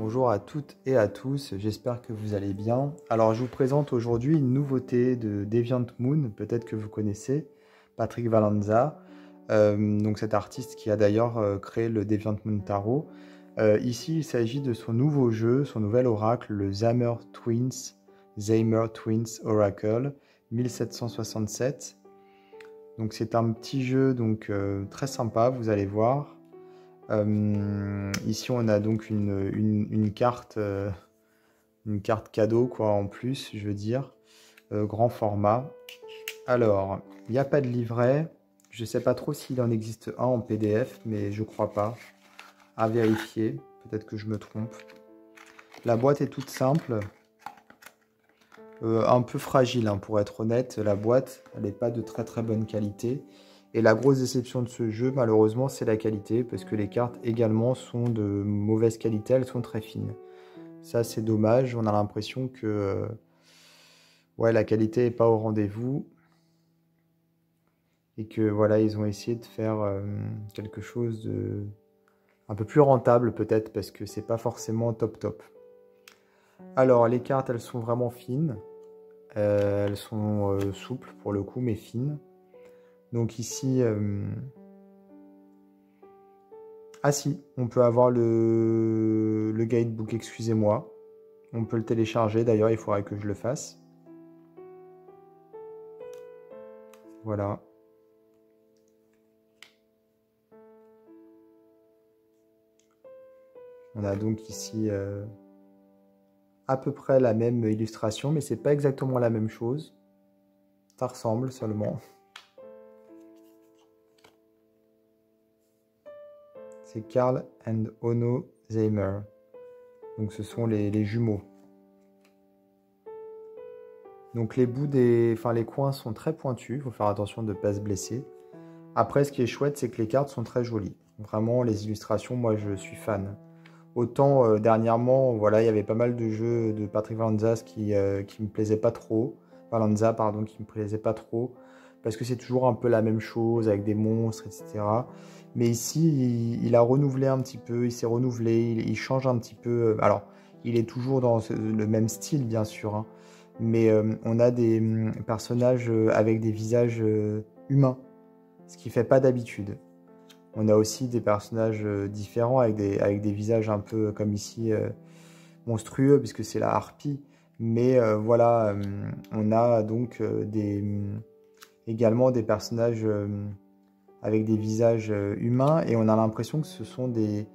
Bonjour à toutes et à tous, j'espère que vous allez bien. Alors je vous présente aujourd'hui une nouveauté de Deviant Moon, peut-être que vous connaissez, Patrick Valenza, donc cet artiste qui a d'ailleurs créé le Deviant Moon Tarot. Ici il s'agit de son nouveau jeu, son nouvel oracle, le Zamer Twins Oracle 1767. Donc c'est un petit jeu très sympa, vous allez voir. Ici on a donc une carte cadeau quoi en plus, je veux dire, grand format. Alors il n'y a pas de livret, je sais pas trop s'il en existe un en PDF, mais je crois pas, à vérifier, peut-être que je me trompe. La boîte est toute simple, un peu fragile hein, pour être honnête. La boîte elle n'est pas de très très bonne qualité. Et la grosse déception de ce jeu, malheureusement, c'est la qualité, parce que les cartes également sont de mauvaise qualité, elles sont très fines. Ça, c'est dommage, on a l'impression que ouais, la qualité n'est pas au rendez-vous, et que voilà, ils ont essayé de faire quelque chose de un peu plus rentable peut-être, parce que c'est pas forcément top top. Alors, les cartes, elles sont vraiment fines, elles sont souples pour le coup, mais fines. Donc ici... Ah si, on peut avoir le guidebook, excusez-moi. On peut le télécharger, d'ailleurs, il faudrait que je le fasse. Voilà. On a donc ici à peu près la même illustration, mais c'est pas exactement la même chose. Ça ressemble seulement. C'est Carl and Ono Zamer. Donc ce sont les jumeaux. Donc les bouts les coins sont très pointus, il faut faire attention de ne pas se blesser. Après, ce qui est chouette, c'est que les cartes sont très jolies. Vraiment, les illustrations, moi, je suis fan. Autant dernièrement, voilà, il y avait pas mal de jeux de Patrick Valenza qui me plaisaient pas trop. Valenza, pardon, qui me plaisaient pas trop. Parce que c'est toujours un peu la même chose, avec des monstres, etc. Mais ici, il a renouvelé un petit peu, il s'est renouvelé, il change un petit peu. Alors, il est toujours dans le même style, bien sûr. Hein, mais on a des personnages avec des visages humains. Ce qui ne fait pas d'habitude. On a aussi des personnages différents avec des visages un peu comme ici monstrueux puisque c'est la harpie. Mais voilà, on a donc également des personnages avec des visages humains et on a l'impression que ce sont des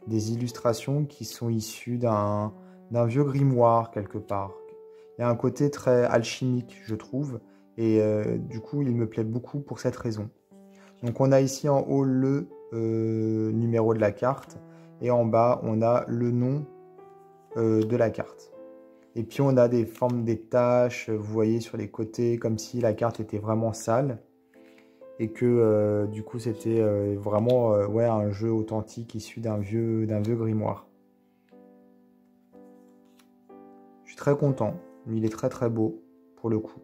illustrations qui sont issues d'un vieux grimoire quelque part. Il y a un côté très alchimique, je trouve, et du coup, il me plaît beaucoup pour cette raison. Donc on a ici en haut le numéro de la carte et en bas on a le nom de la carte. Et puis on a des formes des taches, vous voyez sur les côtés comme si la carte était vraiment sale et que du coup c'était vraiment ouais, un jeu authentique issu d'un vieux grimoire. Je suis très content, il est très très beau pour le coup.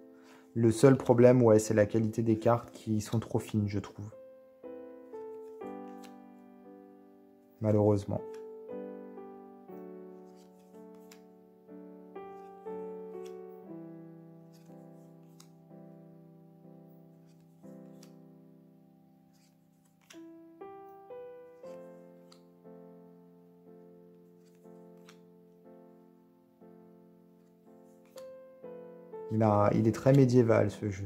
Le seul problème, ouais, c'est la qualité des cartes qui sont trop fines, je trouve. Malheureusement. Il est très médiéval ce jeu.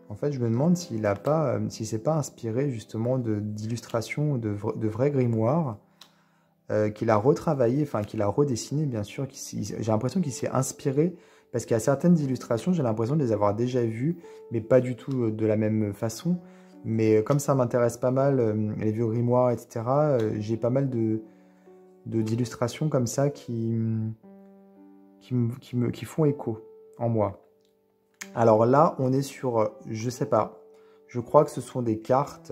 En fait, je me demande s'il a pas, si c'est pas inspiré justement d'illustrations de vrais grimoires qu'il a retravaillé, enfin qu'il a redessiné bien sûr. J'ai l'impression qu'il s'est inspiré parce qu'il y a certaines illustrations, j'ai l'impression de les avoir déjà vues, mais pas du tout de la même façon. Mais comme ça m'intéresse pas mal, les vieux grimoires, etc., j'ai pas mal d'illustrations comme ça qui font écho en moi. Alors là, on est sur, je sais pas, je crois que ce sont des cartes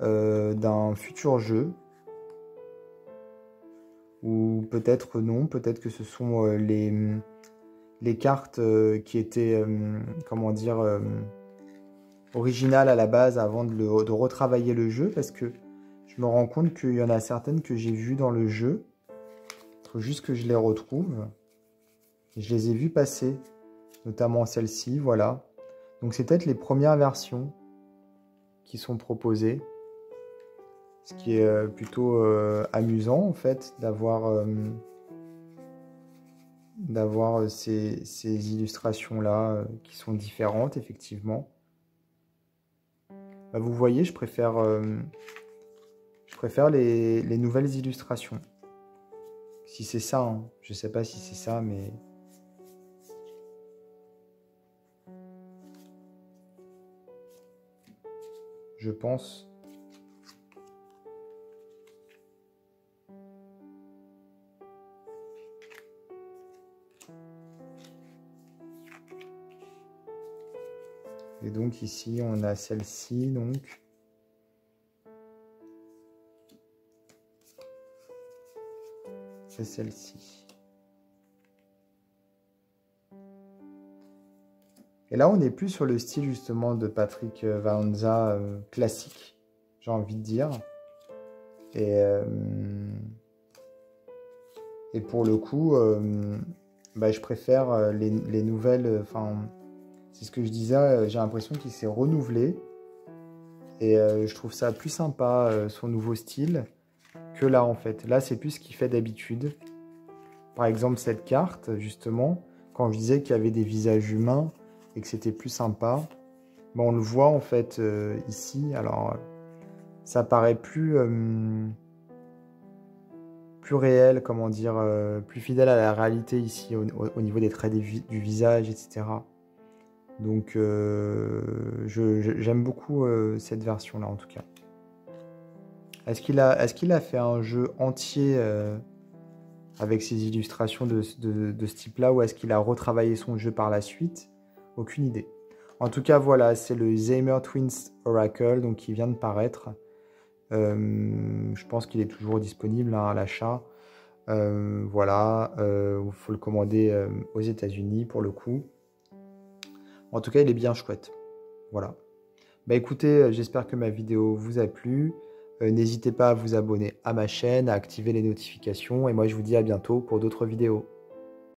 d'un futur jeu ou peut-être non, peut-être que ce sont les cartes qui étaient, comment dire, originales à la base avant de retravailler le jeu, parce que je me rends compte qu'il y en a certaines que j'ai vues dans le jeu. Il faut juste que je les retrouve. Je les ai vues passer, notamment celle-ci, voilà. Donc c'est peut-être les premières versions qui sont proposées. Ce qui est plutôt amusant en fait d'avoir ces illustrations-là qui sont différentes effectivement. Bah, vous voyez, je préfère les nouvelles illustrations. Si c'est ça, hein. Je sais pas si c'est ça, mais... Je pense... Et donc ici, on a celle-ci, donc. C'est celle-ci. Et là, on n'est plus sur le style justement de Patrick Valenza classique, j'ai envie de dire. Et pour le coup, bah, je préfère les nouvelles... Enfin, c'est ce que je disais, j'ai l'impression qu'il s'est renouvelé. Et je trouve ça plus sympa, son nouveau style, que là en fait. Là, c'est plus ce qu'il fait d'habitude. Par exemple, cette carte, justement, quand je disais qu'il y avait des visages humains et que c'était plus sympa, ben, on le voit en fait ici. Alors, ça paraît plus réel, comment dire, plus fidèle à la réalité ici, au niveau des traits du visage, etc. Donc, j'aime beaucoup cette version-là, en tout cas. Est-ce qu'il a fait un jeu entier avec ses illustrations de ce type-là, ou est-ce qu'il a retravaillé son jeu par la suite? Aucune idée. En tout cas, voilà, c'est le Zaymer Twins Oracle, donc qui vient de paraître. Je pense qu'il est toujours disponible hein, à l'achat. Voilà, il faut le commander aux États-Unis pour le coup. En tout cas, il est bien chouette. Voilà. Bah écoutez, j'espère que ma vidéo vous a plu. N'hésitez pas à vous abonner à ma chaîne, à activer les notifications. Et moi, je vous dis à bientôt pour d'autres vidéos.